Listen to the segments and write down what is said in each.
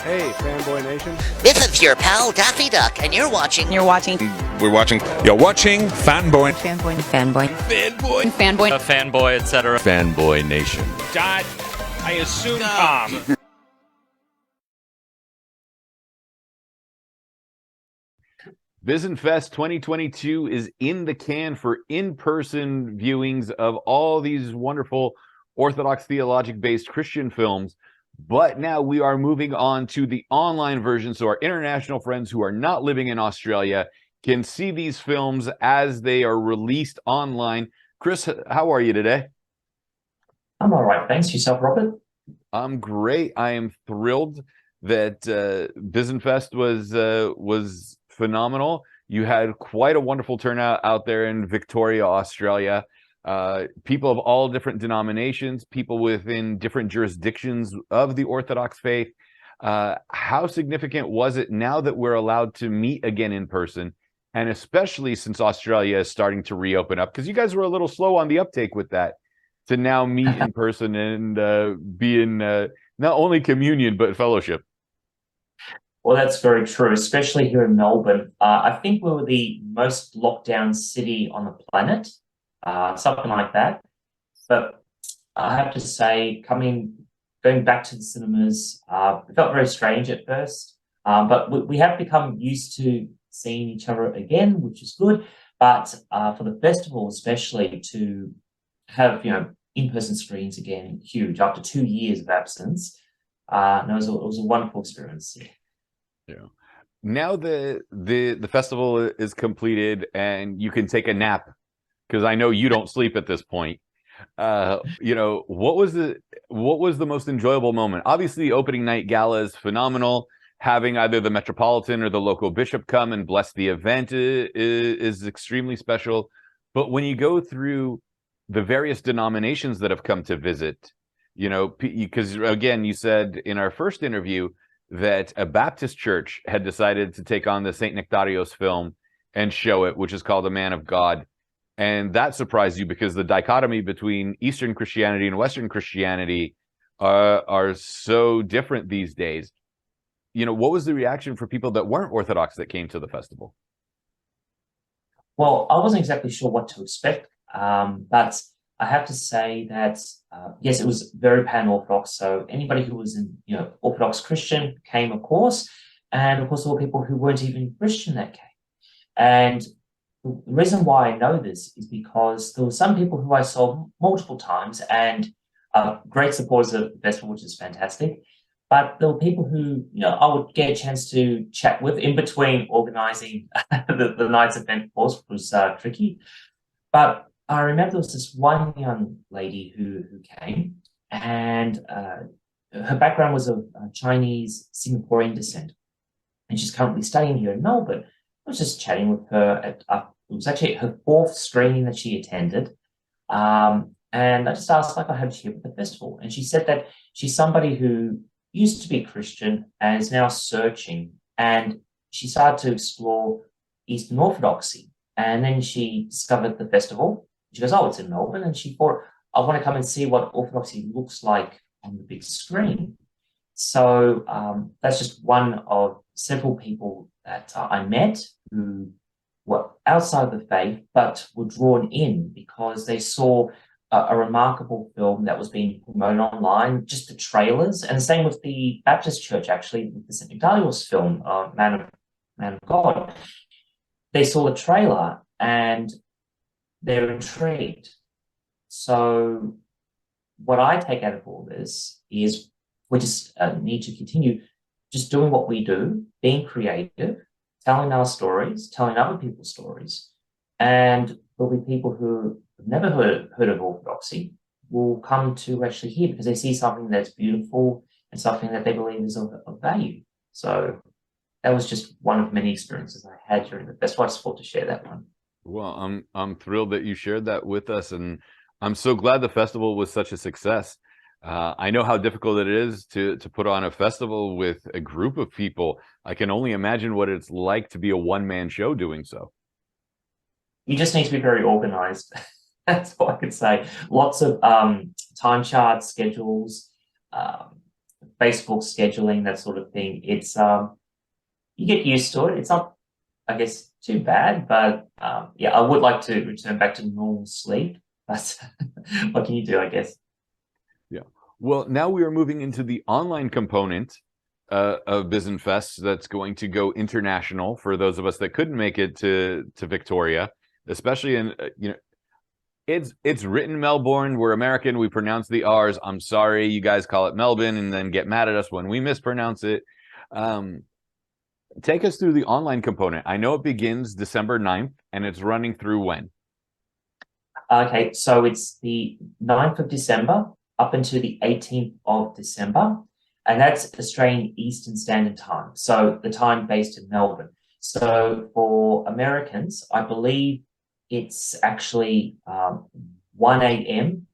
Hey, Fanboy Nation. This is your pal Daffy Duck, and you're watching. We're watching Fanboy. A fanboy, etc. Fanboy Nation. I assume Tom. Byzanfest 2022 is in the can for in-person viewings of all these wonderful Orthodox theologic-based Christian films. But now we are moving on to the online version, so our international friends who are not living in Australia can see these films as they are released online. Chris, how are you today? I'm all right, thanks. Yourself, Robert? I'm great. I am thrilled that Byzanfest was phenomenal. You had quite a wonderful turnout out there in Victoria, Australia. People of all different denominations, people within different jurisdictions of the Orthodox faith. How significant was it now that we're allowed to meet again in person, and especially since Australia is starting to reopen up? Because you guys were a little slow on the uptake with that, to now meet in person and be in not only communion, but fellowship. Well, that's very true, especially here in Melbourne. I think we were the most locked down city on the planet. Something like that. But I have to say, going back to the cinemas, it felt very strange at first. But we have become used to seeing each other again, which is good. But for the festival, especially, to have in-person screens again, huge. After 2 years of absence, it was a wonderful experience. Yeah. Now the festival is completed and you can take a nap, because I know you don't sleep at this point. What was the most enjoyable moment? Obviously, the opening night gala is phenomenal. Having either the Metropolitan or the local bishop come and bless the event is extremely special. But when you go through the various denominations that have come to visit, because again, you said in our first interview that a Baptist church had decided to take on the St. Nectarios film and show it, which is called A Man of God. And that surprised you because the dichotomy between Eastern Christianity and Western Christianity are so different these days. What was the reaction for people that weren't Orthodox that came to the festival? Well, I wasn't exactly sure what to expect, but I have to say that, yes, it was very pan-Orthodox. So anybody who was in Orthodox Christian came, of course, and of course all people who weren't even Christian that came. And the reason why I know this is because there were some people who I saw multiple times and great supporters of the festival, which is fantastic. But there were people who, I would get a chance to chat with in between organising the night's event, of course, which was tricky. But I remember there was this one young lady who came, and her background was of Chinese Singaporean descent. And she's currently studying here in Melbourne. I was just chatting with her it was actually her fourth screening that she attended. And I just asked, how did she hear about the festival? And she said that she's somebody who used to be Christian and is now searching. And she started to explore Eastern Orthodoxy. And then she discovered the festival. She goes, it's in Melbourne. And she thought, I want to come and see what Orthodoxy looks like on the big screen. So that's just one of several people that I met who were outside the faith, but were drawn in because they saw a remarkable film that was being promoted online, just the trailers. And the same with the Baptist church, actually, with the St. Nectarios film, Man of God. They saw the trailer and they're intrigued. So what I take out of all this is we just need to continue just doing what we do, being creative, telling our stories, telling other people's stories. And there'll be people who have never heard of Orthodoxy will come to actually hear because they see something that's beautiful and something that they believe is of value. So that was just one of many experiences I had during the festival. I just thought to share that one. Well, I'm thrilled that you shared that with us, and I'm so glad the festival was such a success. I know how difficult it is to put on a festival with a group of people. I can only imagine what it's like to be a one-man show doing so. You just need to be very organized. That's all I could say. Lots of time charts, schedules, Facebook scheduling, that sort of thing. It's you get used to it. It's not, I guess, too bad, but yeah, I would like to return back to normal sleep. But what can you do, I guess? Yeah. Well, now we are moving into the online component of Byzanfest that's going to go international for those of us that couldn't make it to Victoria, especially in it's written Melbourne. We're American. We pronounce the R's. I'm sorry, you guys call it Melbourne and then get mad at us when we mispronounce it. Take us through the online component. I know it begins December 9th and it's running through when? Okay, so it's the 9th of December up until the 18th of December, and that's Australian Eastern Standard Time, so the time based in Melbourne. So for Americans, I believe it's actually 1 a.m.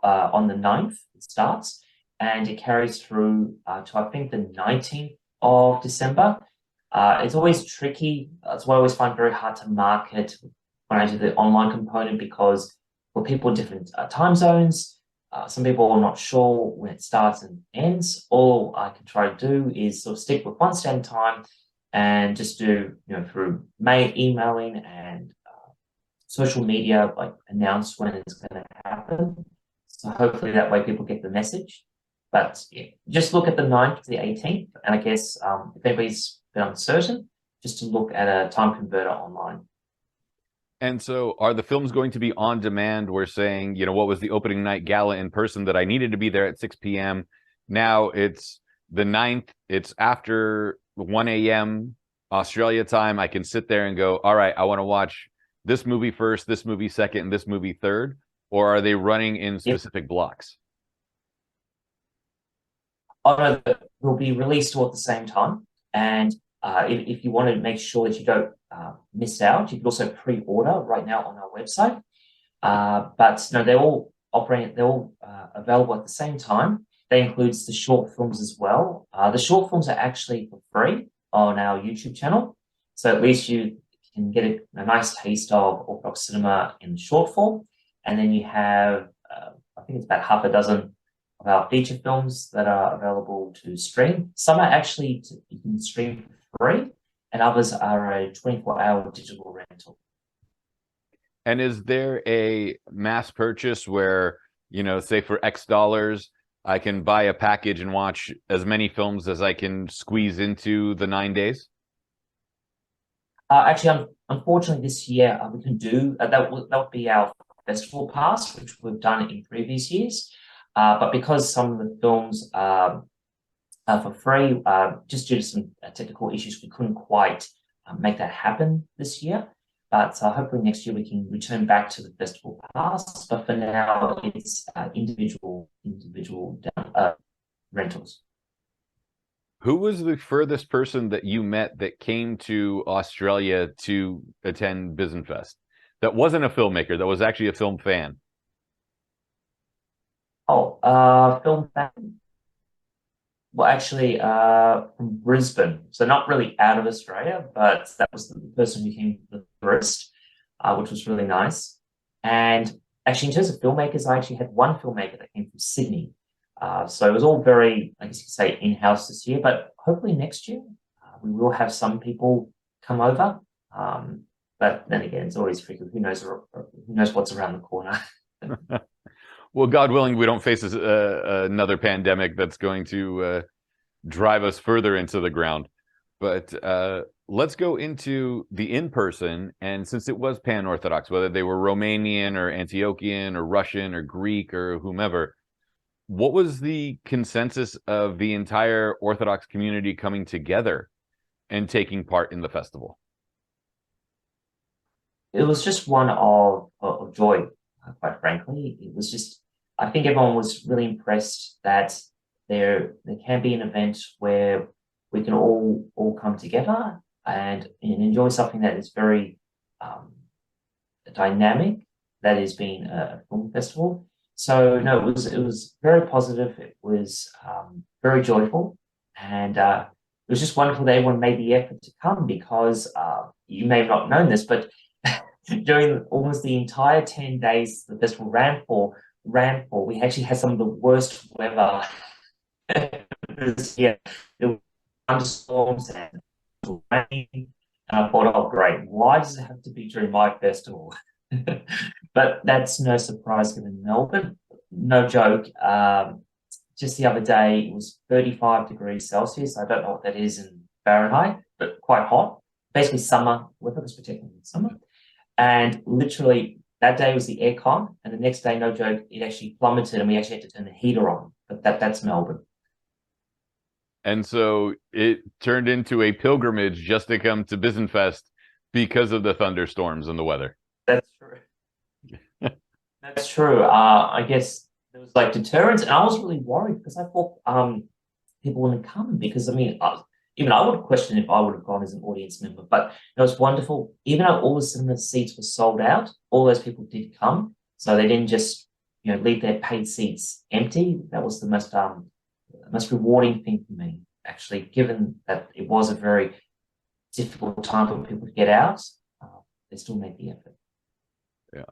On the 9th, it starts, and it carries through to, I think, the 19th of December. It's always tricky. That's why I always find very hard to market when I do the online component, because for people in different time zones, some people are not sure when it starts and ends. All I can try to do is sort of stick with one standard time and just do, through emailing and social media, like announce when it's going to happen. So hopefully that way people get the message. But yeah, just look at the 9th to the 18th. And I guess if anybody's a bit uncertain, just to look at a time converter online. And so are the films going to be on demand? We're saying, what was the opening night gala in person that I needed to be there at 6 p.m. Now it's the 9th. It's after 1 a.m. Australia time. I can sit there and go, all right, I want to watch this movie first, this movie second, and this movie third. Or are they running in specific blocks? Oh, no, they'll be released all at the same time. And if you want to make sure that you don't miss out, you can also pre-order right now on our website. But no, they're all available at the same time. That includes the short films as well. The short films are actually for free on our YouTube channel. So at least you can get a nice taste of Orthodox cinema in short form. And then you have, I think it's about half a dozen of our feature films that are available to stream. Some are actually, you can stream for free, and others are a 24-hour digital rental. And is there a mass purchase where, say for X dollars, I can buy a package and watch as many films as I can squeeze into the 9 days? Actually, unfortunately, this year we can do that. Would be our festival pass, which we've done in previous years. But because some of the films are for free, just due to some technical issues, we couldn't quite make that happen this year. But hopefully next year we can return back to the festival pass. But for now, it's individual rentals. Who was the furthest person that you met that came to Australia to attend Byzanfest? That wasn't a filmmaker, that was actually a film fan. Oh, film fan? Well, actually, from Brisbane. So not really out of Australia, but that was the person who came the first, which was really nice. And actually, in terms of filmmakers, I actually had one filmmaker that came from Sydney. So it was all very, I guess you could say, in-house this year. But hopefully next year, we will have some people come over. But then again, it's always tricky. Who knows what's around the corner? Well, God willing, we don't face another pandemic that's going to drive us further into the ground. But let's go into the in-person. And since it was pan-Orthodox, whether they were Romanian or Antiochian or Russian or Greek or whomever, what was the consensus of the entire Orthodox community coming together and taking part in the festival? It was just one of joy, quite frankly. It was just, I think everyone was really impressed that there can be an event where we can all come together and enjoy something that is very dynamic, that is being a film festival. So no, it was very positive. It was very joyful, and it was just wonderful that everyone made the effort to come, because you may have not known this, but during almost the entire 10 days the festival ran for, we actually had some of the worst weather because yeah, there were thunderstorms and it was rain, and I thought, oh great, why does it have to be during my festival? But that's no surprise given Melbourne. No joke. Just the other day, it was 35 degrees Celsius. I don't know what that is in Fahrenheit, but quite hot. Basically, summer weather, was particularly in summer. And literally, that day was the aircon, and the next day, no joke, it actually plummeted, and we actually had to turn the heater on. But that's Melbourne. And so it turned into a pilgrimage just to come to Byzanfest because of the thunderstorms and the weather. That's true. That's true. I guess there was like deterrence, and I was really worried because I thought people wouldn't come because I mean, even I would question if I would have gone as an audience member. But it was wonderful. Even though all the cinema seats were sold out, all those people did come, so they didn't just leave their paid seats empty. That was the most rewarding thing for me, actually, given that it was a very difficult time for people to get out. They still made the effort. Yeah.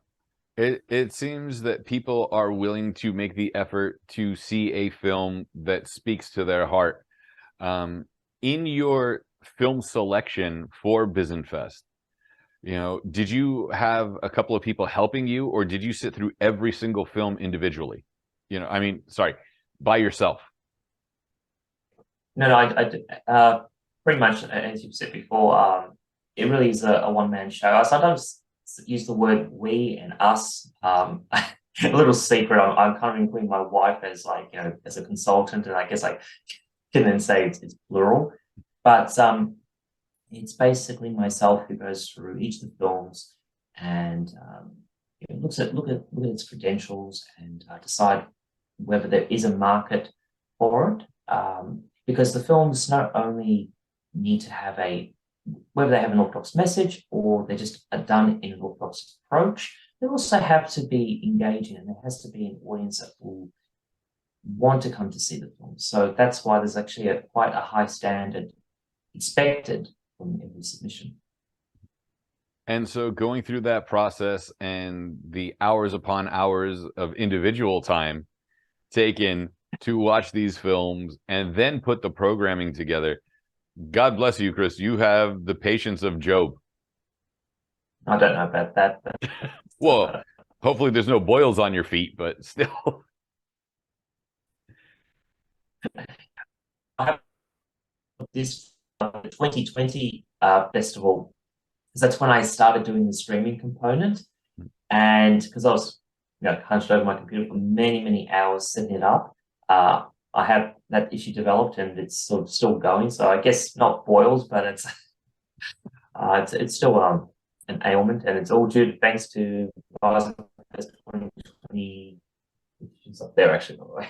It seems that people are willing to make the effort to see a film that speaks to their heart. In your film selection for Byzanfest, did you have a couple of people helping you, or did you sit through every single film individually? By yourself? No, I did. Pretty much, as you've said before, it really is a one-man show. I sometimes use the word we and us. A little secret, I'm kind of including my wife as as a consultant, and I guess I can then say it's plural. But it's basically myself who goes through each of the films and look at its credentials and decide whether there is a market for it. Because the films not only need to have whether they have an Orthodox message or they're just done in an Orthodox approach, they also have to be engaging, and there has to be an audience that will want to come to see the film. So that's why there's actually quite a high standard expected from every submission. And so going through that process and the hours upon hours of individual time taken to watch these films and then put the programming together, God bless you, Chris. You have the patience of Job. I don't know about that. But well, hopefully there's no boils on your feet, but still. I have this 2020 festival, because that's when I started doing the streaming component. And because I was hunched over my computer for many, many hours setting it up, I have that issue developed, and it's sort of still going. So I guess not boils, but it's still an ailment, and it's all due thanks to Byzanfest 2020, which is up there actually, by the way.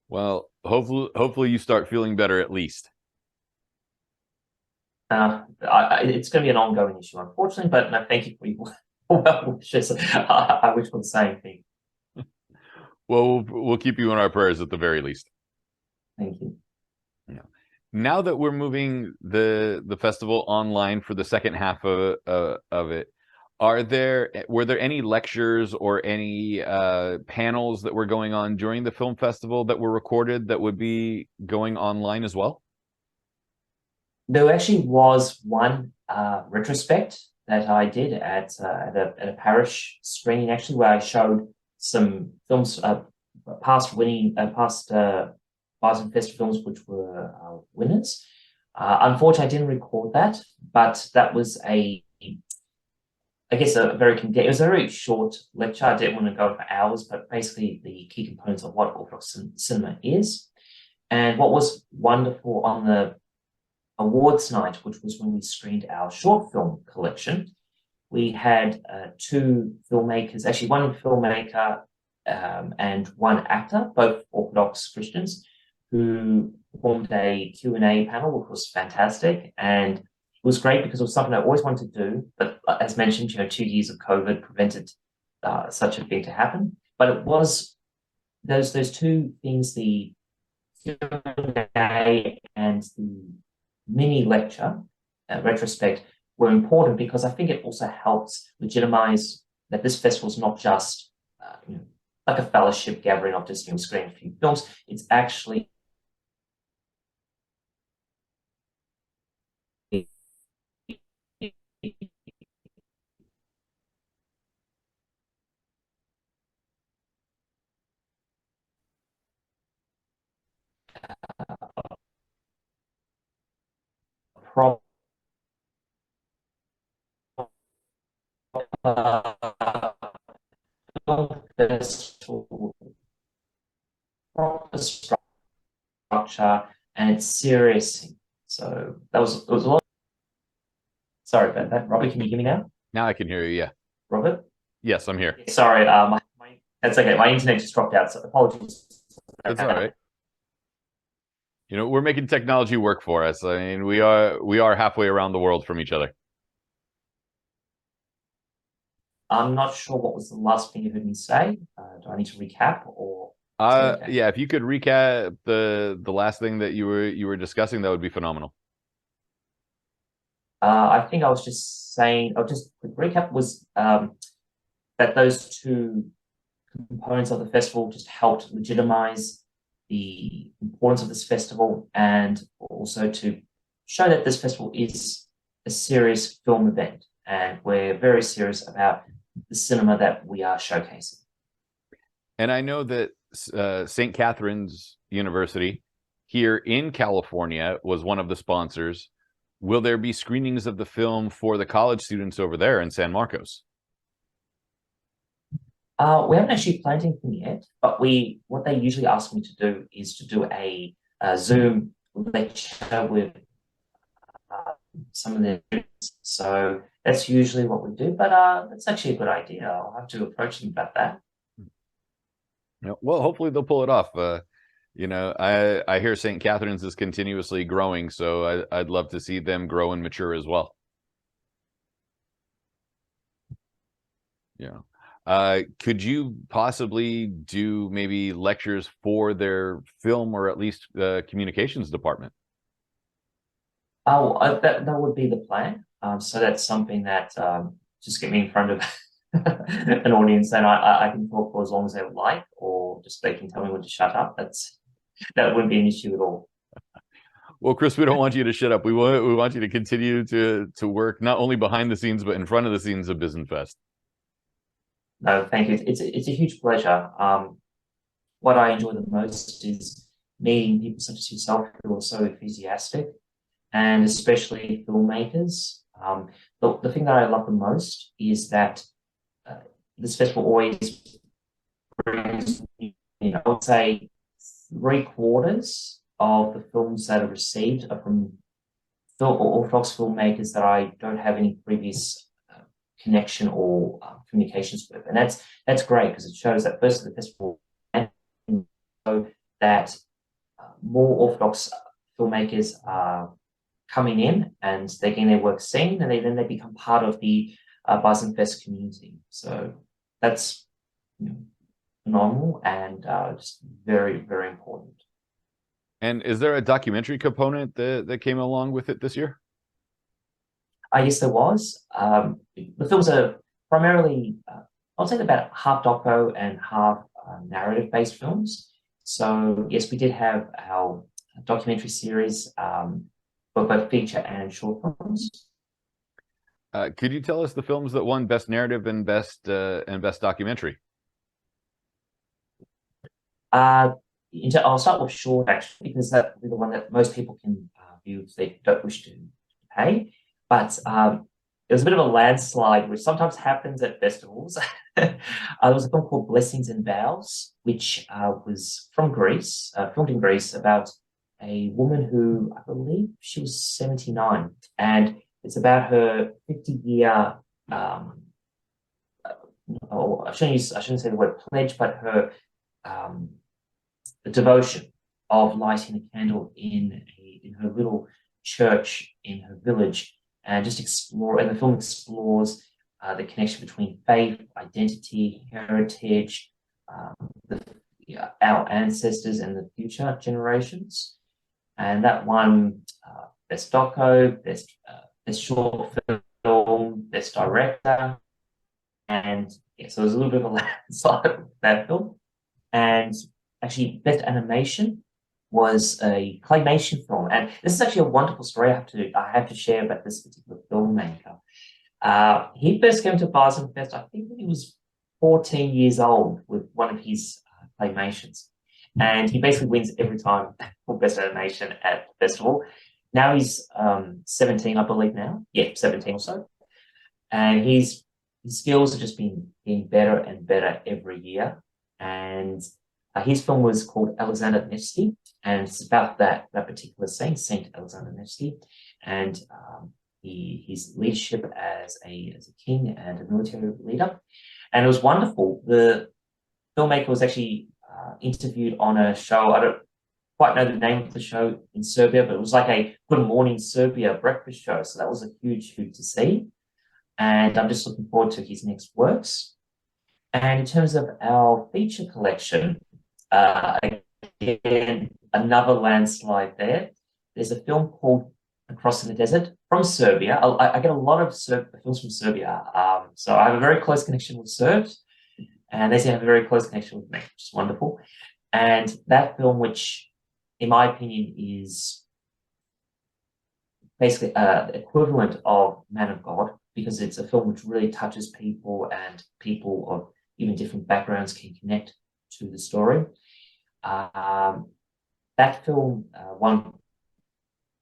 Well, hopefully you start feeling better at least. It's going to be an ongoing issue, unfortunately, but no, thank you for your well wishes. I wish for the same thing. Well, we'll keep you in our prayers at the very least. Thank you. Yeah. Now that we're moving the festival online for the second half of it, were there any lectures or any panels that were going on during the film festival that were recorded that would be going online as well? There actually was one retrospect that I did at a parish screening, actually, where I showed some films, past Byzanfest films, which were winners. Unfortunately, I didn't record that, but that was I guess it was a very short lecture. I didn't want to go for hours, but basically the key components of what Orthodox cinema is. And what was wonderful on the awards night, which was when we screened our short film collection, we had two filmmakers, actually one filmmaker and one actor, both Orthodox Christians, who performed a Q&A panel, which was fantastic. And it was great because it was something I always wanted to do, but as mentioned, 2 years of COVID prevented such a thing to happen. But it was those two things, the Q&A and the mini lecture retrospect, were important because I think it also helps legitimize that this festival is not just like a fellowship gathering of just screening a few films. It's actually proper festival, proper structure, and it's serious. So it was a lot. Sorry about that, Robert. Can you hear me now? Now I can hear you. Yeah. Robert? Yes, I'm here. Sorry, that's okay. My internet just dropped out, so apologies. That's all right. You know, we're making technology work for us. I mean, we are halfway around the world from each other. I'm not sure what was the last thing you heard me say. Do I need to recap or? Yeah, if you could recap the last thing that you were discussing, that would be phenomenal. I think I was just saying. I'll just quick recap was that those two components of the festival just helped legitimize the importance of this festival, and also to show that this festival is a serious film event, and we're very serious about the cinema that we are showcasing. And I know that St. Catherine's University here in California was one of the sponsors. Will there be screenings of the film for the college students over there in San Marcos? We haven't actually planned anything yet, but what they usually ask me to do is to do a Zoom lecture with some of their students. So that's usually what we do, but that's actually a good idea. I'll have to approach them about that. Yeah, well, hopefully they'll pull it off. You know, I hear St. Catherine's is continuously growing, so I'd love to see them grow and mature as well. Yeah. Could you possibly do maybe lectures for their film or at least communications department? Oh, that would be the plan. So that's something that just get me in front of an audience, and I can talk for as long as they would like, or just they can tell me when to shut up. That wouldn't be an issue at all. Well, Chris, we don't want you to shut up. We want you to continue to work not only behind the scenes but in front of the scenes of Byzanfest. No, thank you. It's a huge pleasure. What I enjoy the most is meeting people such as yourself who are so enthusiastic, and especially filmmakers. The thing that I love the most is that this festival always brings, I would say, 3/4 of the films that are received are from Orthodox filmmakers that I don't have any previous connection or communications with, and that's great because it shows that first of the festival, and so that more Orthodox filmmakers are coming in and they're getting their work seen, and then they become part of the Byzanfest community. So that's phenomenal and just very, very important. And is there a documentary component that came along with it this year? Yes, there was. The films are primarily, I'll say about half doco and half narrative-based films. So yes, we did have our documentary series, for both feature and short films. Could you tell us the films that won Best Narrative and Best Documentary? I'll start with short, actually, because that's the one that most people can view if they don't wish to pay. But it was a bit of a landslide, which sometimes happens at festivals. There was a film called Blessings and Vows, which was from Greece, filmed in Greece, about a woman who, I believe she was 79, and it's about her 50-year, I shouldn't say the word pledge, but her the devotion of lighting a candle in her little church in her village, and just explore. And the film explores the connection between faith, identity, heritage, our ancestors, and the future generations. And that won Best Doco, Best Short Film, Best Director, and Yeah, so it was a little bit of a landslide with that film. And actually, best animation was a claymation film, and this is actually a wonderful story I have to share about this particular filmmaker. He first came to Byzanfest, I think, when he was 14 years old with one of his claymations, and he basically wins every time for best animation at the festival. Now he's 17, I believe. Now, yeah, 17 or so, and his skills have just been getting better and better every year. And his film was called Alexander Nevsky, and it's about that particular Saint Alexander Nevsky, and his leadership as a king and a military leader. And it was wonderful. The filmmaker was actually interviewed on a show. I don't quite know the name of the show in Serbia, but it was like a Good Morning Serbia breakfast show. So that was a huge hoot to see. And I'm just looking forward to his next works. And in terms of our feature collection, again, another landslide there. There's a film called Across in the Desert from Serbia. I get a lot of films from Serbia. So I have a very close connection with Serbs, and they seem to have a very close connection with me, which is wonderful. And that film, which in my opinion is basically the equivalent of Man of God, because it's a film which really touches people, and people of even different backgrounds can connect to the story. That film won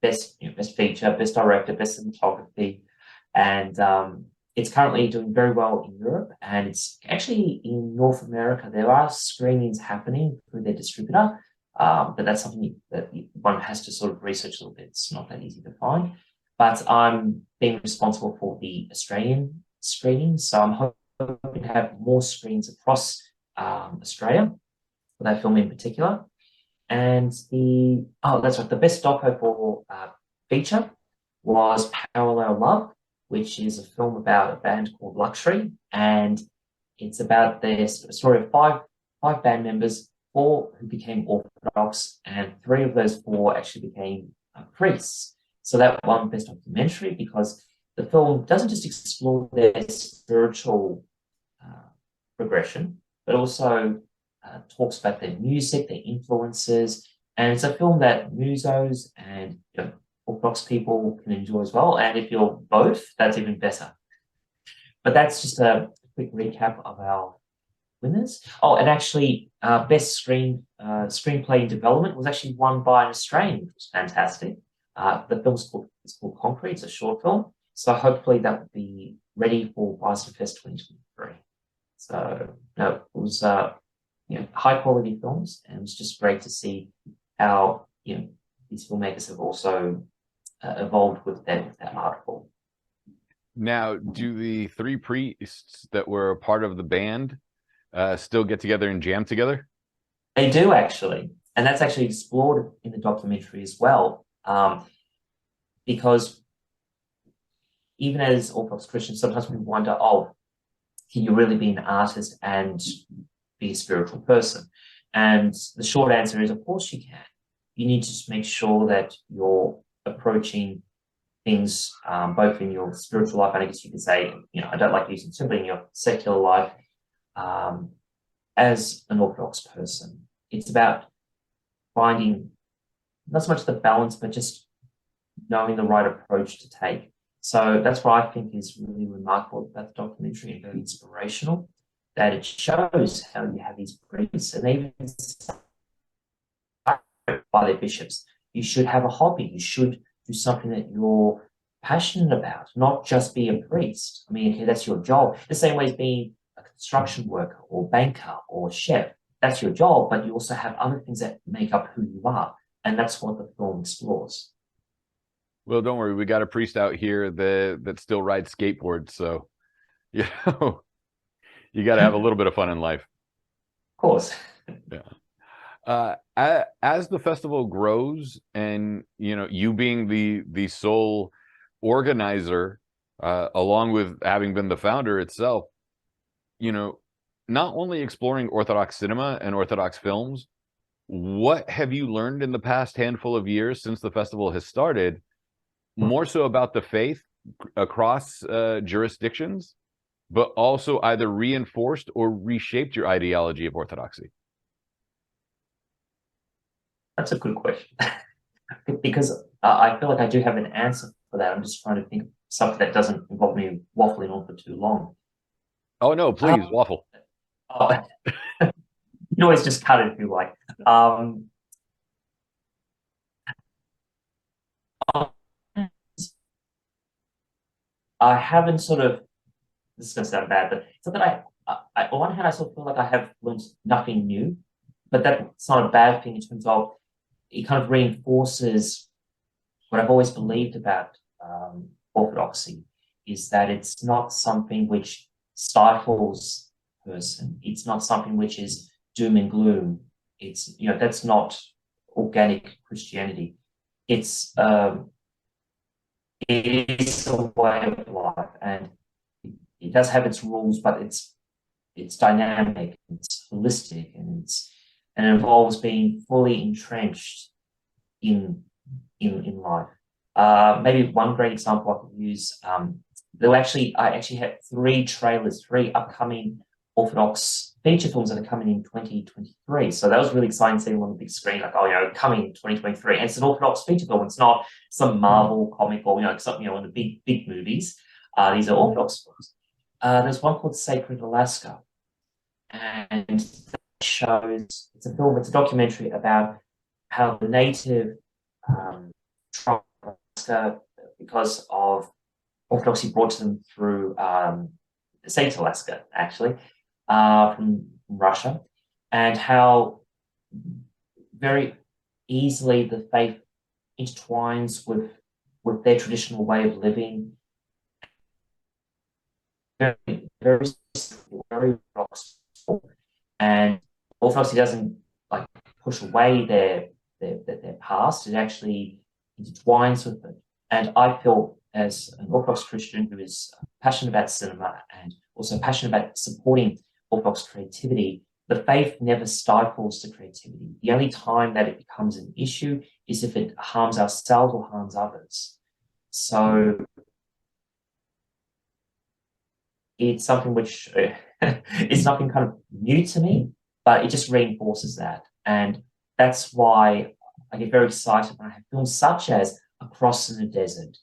best feature, best director, best cinematography, and it's currently doing very well in Europe, and it's actually in North America. There are screenings happening through their distributor, but that's something that one has to sort of research a little bit. It's not that easy to find. But I'm being responsible for the Australian screening, so I'm hoping to have more screens across Australia for that film in particular. And that's right, the best doco for feature was Parallel Love, which is a film about a band called Luxury, and it's about the story of five band members, 4 who became Orthodox, and 3 of those 4 actually became priests. So that won best documentary because the film doesn't just explore their spiritual progression, but also talks about their music, their influences, and it's a film that musos and Orthodox people can enjoy as well. And if you're both, that's even better. But that's just a quick recap of our winners. Oh, and actually, best screenplay in development was actually won by an Australian, which was fantastic. The film's called Concrete. It's a short film, so hopefully that will be ready for Byzanfest 2023. So no, it was high quality films, and it was just great to see how these filmmakers have also evolved with that art form. Now, do the 3 priests that were a part of the band still get together and jam together? They do, actually, and that's actually explored in the documentary as well. Because even as Orthodox Christians, sometimes we wonder, can you really be an artist and be a spiritual person? And the short answer is, of course you can. You need to just make sure that you're approaching things both in your spiritual life, and I guess you could say, I don't like using simply in your secular life, as an Orthodox person. It's about finding not so much the balance, but just knowing the right approach to take. So that's what I think is really remarkable about the documentary and very inspirational, that it shows how you have these priests and even by their bishops. You should have a hobby. You should do something that you're passionate about, not just be a priest. I mean, okay, that's your job. The same way as being a construction worker or banker or chef. That's your job, but you also have other things that make up who you are. And that's what the film explores. Well, don't worry. We got a priest out here that still rides skateboards. So, you got to have a little bit of fun in life. Of course. Yeah. As the festival grows, and you being the sole organizer, along with having been the founder itself, not only exploring Orthodox cinema and Orthodox films, what have you learned in the past handful of years since the festival has started, more so about the faith across jurisdictions, but also either reinforced or reshaped your ideology of orthodoxy? That's a good question. Because I feel like I do have an answer for that. I'm just trying to think of something that doesn't involve me waffling on for too long. Oh no, please, waffle. Oh, you can always just cut it if you like. I haven't sort of, this is going to sound bad, but it's not that on one hand, I sort of feel like I have learned nothing new, but that's not a bad thing in terms of it kind of reinforces what I've always believed about orthodoxy, is that it's not something which stifles a person. It's not something which is doom and gloom. It's, that's not organic Christianity. It's it is a way of life, and it does have its rules, but it's dynamic, it's holistic, and it involves being fully entrenched in life. Maybe one great example I could use. I actually had three upcoming Orthodox feature films that are coming in 2023. So that was really exciting seeing them on the big screen, like, coming in 2023. And it's an Orthodox feature film. It's not some Marvel comic or, something, in the big movies. These are Orthodox films. There's one called Sacred Alaska. And that shows, it's a documentary about how the native tribe of Alaska, because of Orthodoxy brought to them through Saint Alaska, actually, from Russia, and how very easily the faith intertwines with their traditional way of living. Very, very, very Orthodox, and Orthodoxy doesn't like push away their past. It actually intertwines with it. And I feel, as an Orthodox Christian who is passionate about cinema and also passionate about supporting Orthodox creativity, the faith never stifles the creativity. The only time that it becomes an issue is if it harms ourselves or harms others. So it's something which is nothing kind of new to me, but it just reinforces that. And that's why I get very excited when I have films such as Across in the Desert,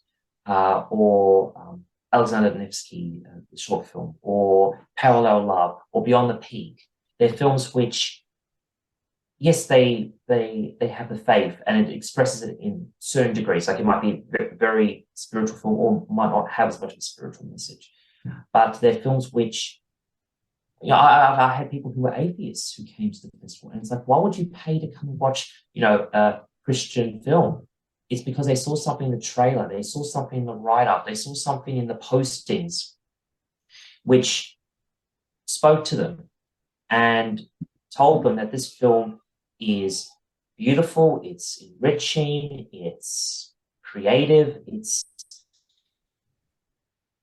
or Alexander Nevsky, the short film, or Parallel Love, or Beyond the Peak. They're films which, yes, they have the faith, and it expresses it in certain degrees. Like, it might be a very spiritual film, or might not have as much of a spiritual message. But they're films which, I had people who were atheists who came to the festival, and it's like, why would you pay to come and watch, a Christian film? It's because they saw something in the trailer, they saw something in the write-up, they saw something in the postings, which spoke to them and told them that this film is beautiful, it's enriching, it's creative, it's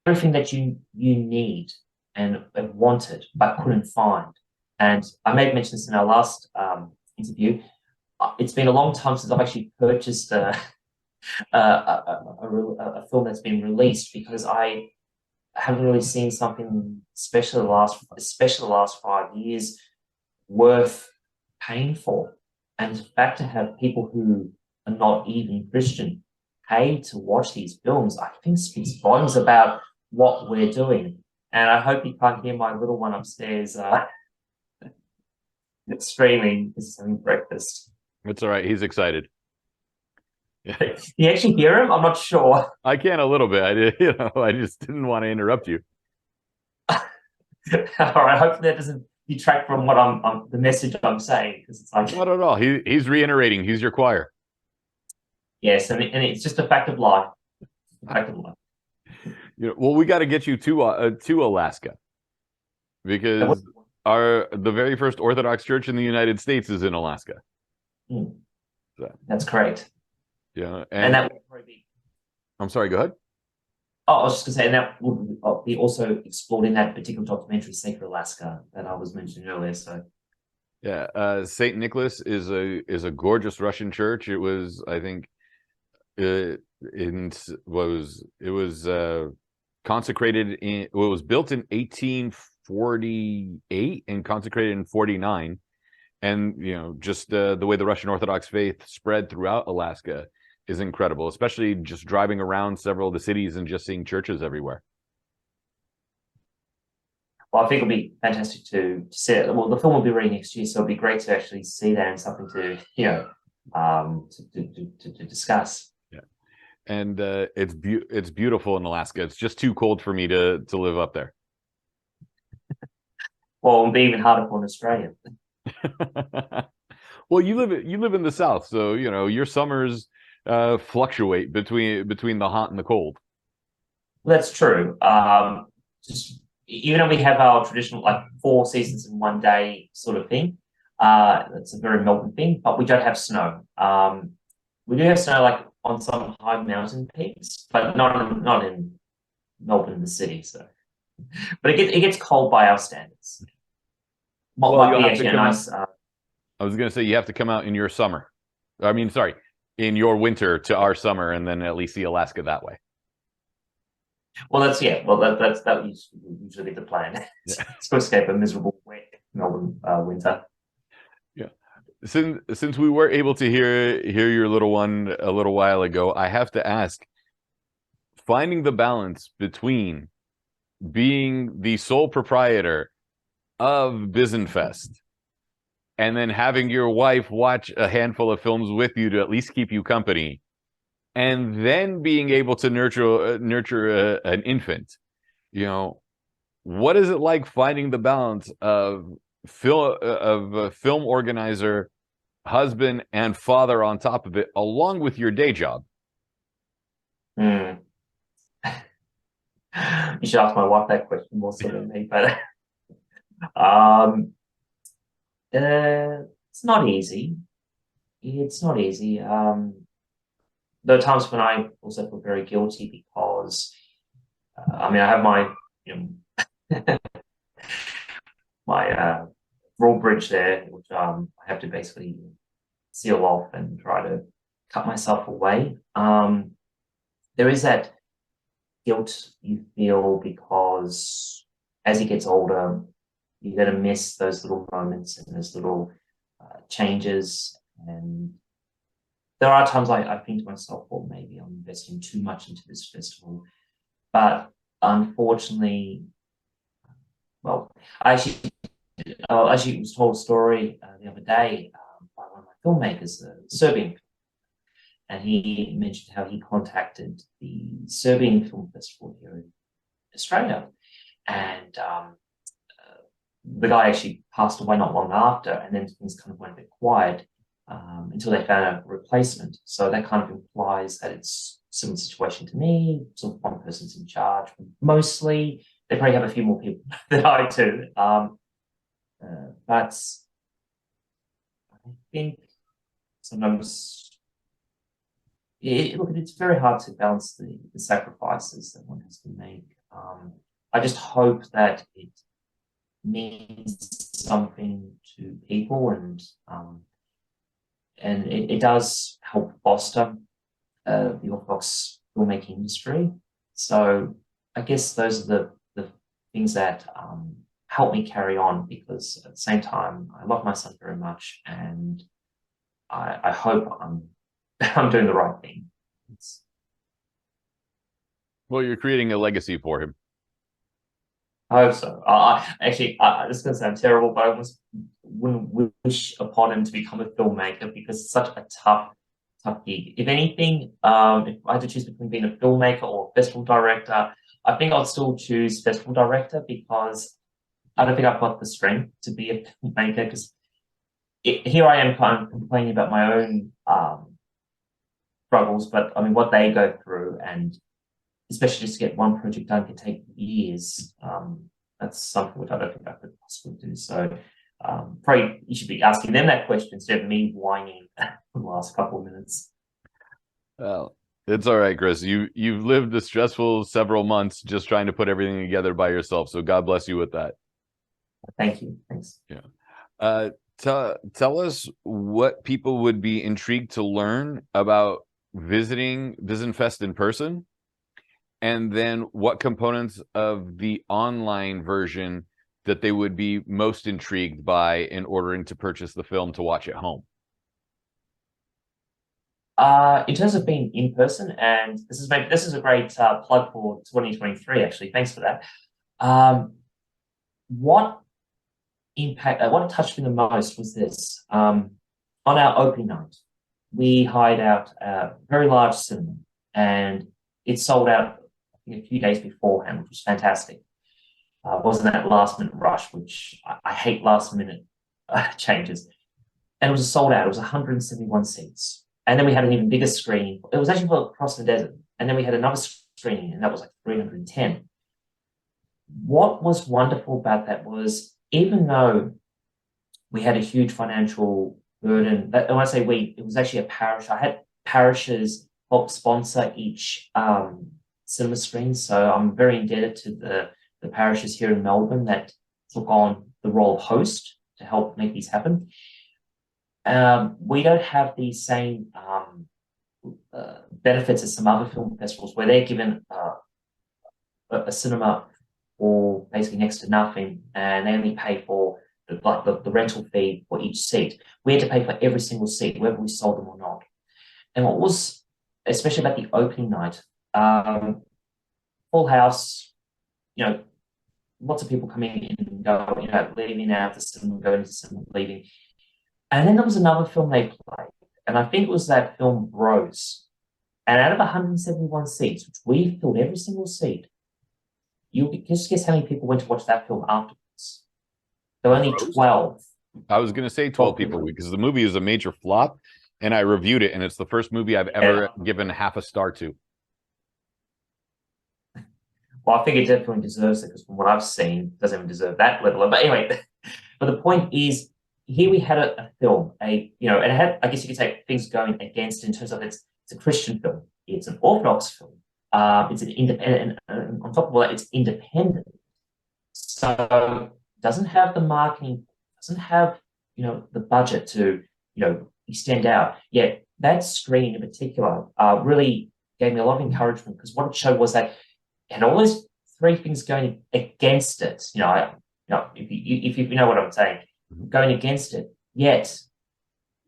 everything that you need and wanted but couldn't find. And I may have mentioned this in our last interview. It's been a long time since I've actually purchased a film that's been released, because I haven't really seen something special especially the last 5 years, worth paying for. And the fact to have people who are not even Christian pay to watch these films, I think speaks volumes about what we're doing. And I hope you can't hear my little one upstairs screaming because he's having breakfast. It's all right. He's excited. Can you actually hear him? I'm not sure. I can a little bit. I just didn't want to interrupt you. All right. Hopefully that doesn't detract from what the message I'm saying, because it's like, Not at all. He's reiterating. He's your choir. yes, and it's just a fact of life. A fact of life. Well, we got to get you to Alaska, because the very first Orthodox church in the United States is in Alaska. So, that's correct. Yeah, and that would probably be. I'm sorry. Go ahead. Oh, I was just going to say, and that would be also explored in that particular documentary, Sacred Alaska, that I was mentioning earlier. So, yeah, Saint Nicholas is a gorgeous Russian church. It was, I think, consecrated in, well, it was built in 1848 and consecrated in 49. And, you know, just the way the Russian Orthodox faith spread throughout Alaska is incredible, especially just driving around several of the cities and just seeing churches everywhere. Well, I think it'll be fantastic to see it. Well, the film will be ready next year, so it'll be great to actually see that and something to, you know, to discuss. Yeah, and it's beautiful in Alaska. It's just too cold for me to live up there. Well, it'll be even harder for an Australian. Well, you live in the South, so you know your summers fluctuate between the hot and the cold. Well, that's true. Just even though we have our traditional like 4 seasons in one day sort of thing, it's a very Melbourne thing, but we don't have snow. We do have snow like on some high mountain peaks, but not in Melbourne, the city. So, but it gets cold by our standards. Well, might be actually a nice. I was going to say you have to come out in your summer. I mean, sorry, in your winter to our summer, and then at least see Alaska that way. Well, that's that usually be the plan. Yeah. To escape a miserable wet Melbourne winter. Yeah. Since we were able to hear your little one a little while ago, I have to ask, finding the balance between being the sole proprietor of Byzanfest and then having your wife watch a handful of films with you to at least keep you company, and then being able to nurture an infant, you know, what is it like finding the balance of a film organizer, husband, and father on top of it, along with your day job? You should ask my wife that question more so than me, but it's not easy. It's not easy. There are times when I also feel very guilty because, I mean, I have my, you know, my raw bridge there, which I have to basically seal off and try to cut myself away. There is that guilt you feel because as he gets older, you're going to miss those little moments and those little changes. And there are times I think to myself, well, maybe I'm investing too much into this festival. But unfortunately, well, I actually was told a story the other day by one of my filmmakers, a Serbian, and he mentioned how he contacted the Serbian Film Festival here in Australia. And the guy actually passed away not long after, and then things kind of went a bit quiet until they found a replacement. So that kind of implies that it's a similar situation to me. So one person's in charge. Mostly, they probably have a few more people than I do. But I think sometimes, look, it's very hard to balance the sacrifices that one has to make. I just hope that it means something to people, and it does help foster the Orthodox filmmaking industry. So I guess those are the things that help me carry on, because at the same time I love my son very much, and I hope I'm doing the right thing. Well, you're creating a legacy for him. I hope so. This is going to sound terrible, but I almost wouldn't wish upon him to become a filmmaker, because it's such a tough gig. If anything, if I had to choose between being a filmmaker or a festival director, I think I'd still choose festival director, because I don't think I've got the strength to be a filmmaker, because here I am kind of complaining about my own struggles, but I mean, what they go through, and especially just to get one project done can take years. That's something which I don't think I could possibly do. So probably you should be asking them that question instead of me whining for the last couple of minutes. Well, it's all right, Chris. You've lived a stressful several months just trying to put everything together by yourself. So God bless you with that. Thank you. Thanks. Yeah. Tell us what people would be intrigued to learn about visiting Byzanfest in person, and then what components of the online version that they would be most intrigued by in ordering to purchase the film to watch at home? In terms of being in person, and this is a great plug for 2023. Actually, thanks for that. What touched me the most was this. On our opening night, we hired out a very large cinema, and it sold out, I think, a few days beforehand, which was fantastic. Wasn't that last minute rush, which I hate last minute changes. And it was sold out. It was 171 seats. And then we had an even bigger screening. It was actually for Cross the Desert. And then we had another screening, and that was like 310. What was wonderful about that was, even though we had a huge financial burden, when I say we, it was actually a parish. I had parishes help sponsor each cinema screen. So I'm very indebted to the parishes here in Melbourne that took on the role of host to help make these happen. We don't have the same benefits as some other film festivals where they're given a cinema for basically next to nothing, and they only pay for the rental fee for each seat. We had to pay for every single seat, whether we sold them or not. And what was especially about the opening night, full house, lots of people coming in and going, leaving out the cinema, going to the cinema, leaving. And then there was another film they played, and I think it was that film Bros. And out of 171 seats, which we filled every single seat, you just guess how many people went to watch that film afterwards? There were only 12. I was going to say 12 people because the movie is a major flop, and I reviewed it, and it's the first movie I've ever given half a star to. Well, I think it definitely deserves it, because from what I've seen, it doesn't even deserve that level. But anyway, but the point is, here we had a film, and it had, I guess you could say, things going against in terms of it's a Christian film, it's an Orthodox film, it's an independent, and on top of all that, it's independent. So it doesn't have the marketing, doesn't have the budget to extend out. Yet that screen in particular really gave me a lot of encouragement, because what it showed was that it had all those three things going against it. If you know what I'm saying. Going against it, yet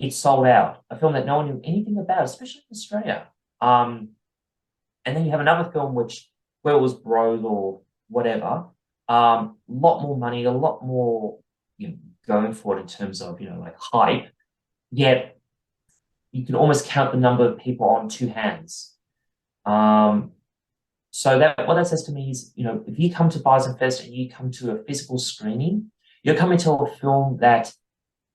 it sold out. A film that no one knew anything about, especially in Australia. And then you have another film where it was Bros or whatever, a lot more money, a lot more going for it in terms of like hype. Yet you can almost count the number of people on two hands. So what that says to me is, if you come to Byzanfest and you come to a physical screening, you're coming to a film that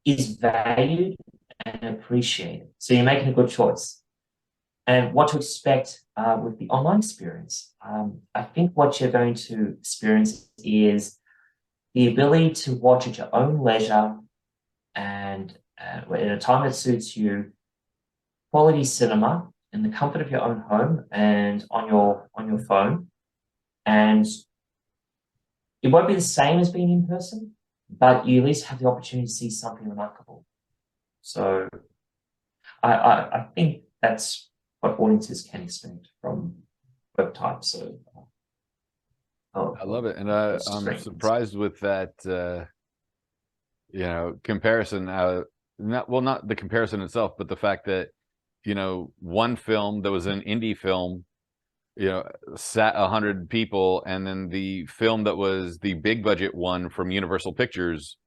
is valued and appreciated. So you're making a good choice. And what to expect with the online experience. I think what you're going to experience is the ability to watch at your own leisure and in a time that suits you, quality cinema in the comfort of your own home and on your phone. And it won't be the same as being in person, but you at least have the opportunity to see something remarkable. So I think that's what audiences can expect from web types. So I love it, and I'm surprised with that. Comparison. Not the comparison itself, but the fact that one film that was an indie film, sat 100 people, and then the film that was the big budget one from Universal Pictures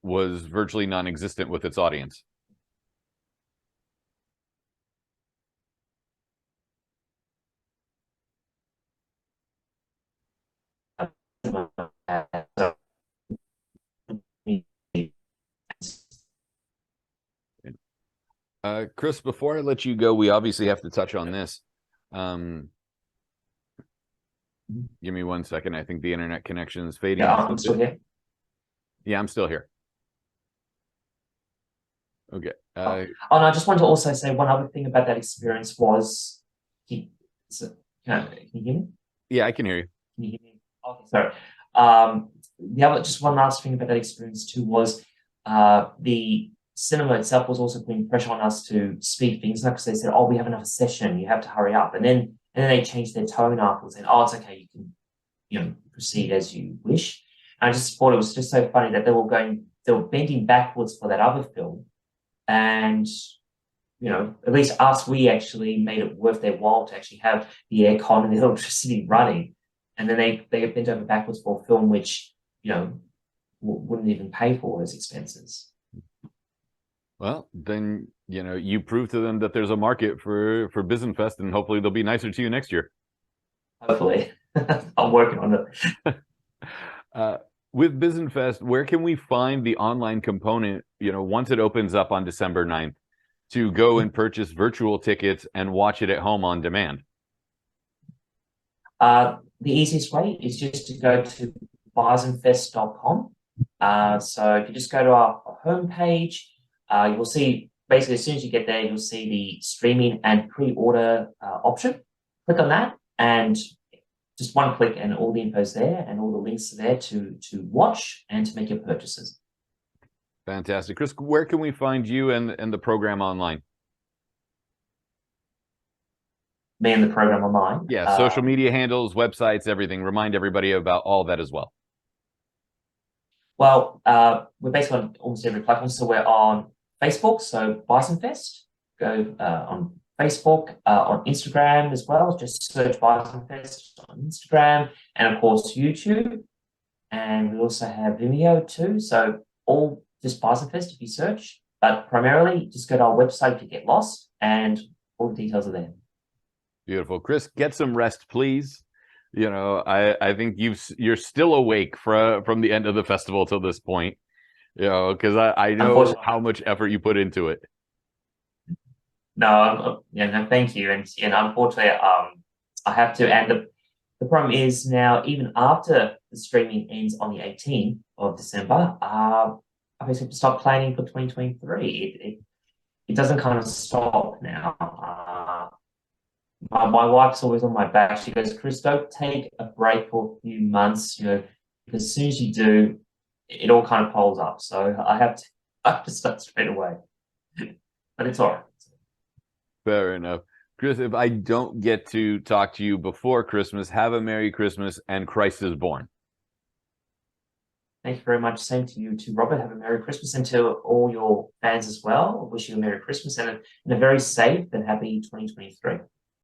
was virtually non-existent with its audience. Chris, before I let you go, we obviously have to touch on this. Give me 1 second. I think the internet connection is fading. Yeah, I'm still here. Yeah, I'm still here. Okay. And I just wanted to also say one other thing about that experience was, can you hear me? Yeah, I can hear you. Can you hear me? Okay, sorry. Just one last thing about that experience too was the cinema itself was also putting pressure on us to speed things up, because they said, "Oh, we have another session. You have to hurry up." And then and then they changed their tone afterwards, and oh, it's okay, you can, proceed as you wish. And I just thought it was just so funny that they were bending backwards for that other film, and at least us, we actually made it worth their while to actually have the aircon and the electricity running, and then they bent over backwards for a film which wouldn't even pay for those expenses. Well, then, you prove to them that there's a market for Byzanfest, and hopefully they'll be nicer to you next year. Hopefully. I'm working on it. With Byzanfest, where can we find the online component, once it opens up on December 9th, to go and purchase virtual tickets and watch it at home on demand? The easiest way is just to go to byzanfest.com. So if you just go to our homepage, you will see, basically, as soon as you get there, you'll see the streaming and pre-order option. Click on that, and just one click, and all the info's there, and all the links are there to watch and to make your purchases. Fantastic. Chris, where can we find you and the program online? Me and the program online? Yeah, social media handles, websites, everything. Remind everybody about all that as well. Well, we're basically on almost every platform. So we're on Facebook, so Byzanfest. Go on Facebook, on Instagram as well. Just search Byzanfest on Instagram, and of course YouTube. And we also have Vimeo too. So all just Byzanfest if you search, but primarily just go to our website if you get lost, and all the details are there. Beautiful. Chris, get some rest, please. I think you're still awake from the end of the festival till this point, because I know how much effort you put into it. No, thank you. And unfortunately, I have to. And the problem is now, even after the streaming ends on the 18th of December, I basically have to start planning for 2023. It doesn't kind of stop now. My wife's always on my back. She goes, Chris, don't take a break for a few months, because as soon as you do, it all kind of piles up. So I have to start straight away. But it's all right. Fair enough. Chris, if I don't get to talk to you before Christmas, have a Merry Christmas and Christ is born. Thank you very much. Same to you too, Robert. Have a Merry Christmas, and to all your fans as well. I wish you a Merry Christmas and a very safe and happy 2023.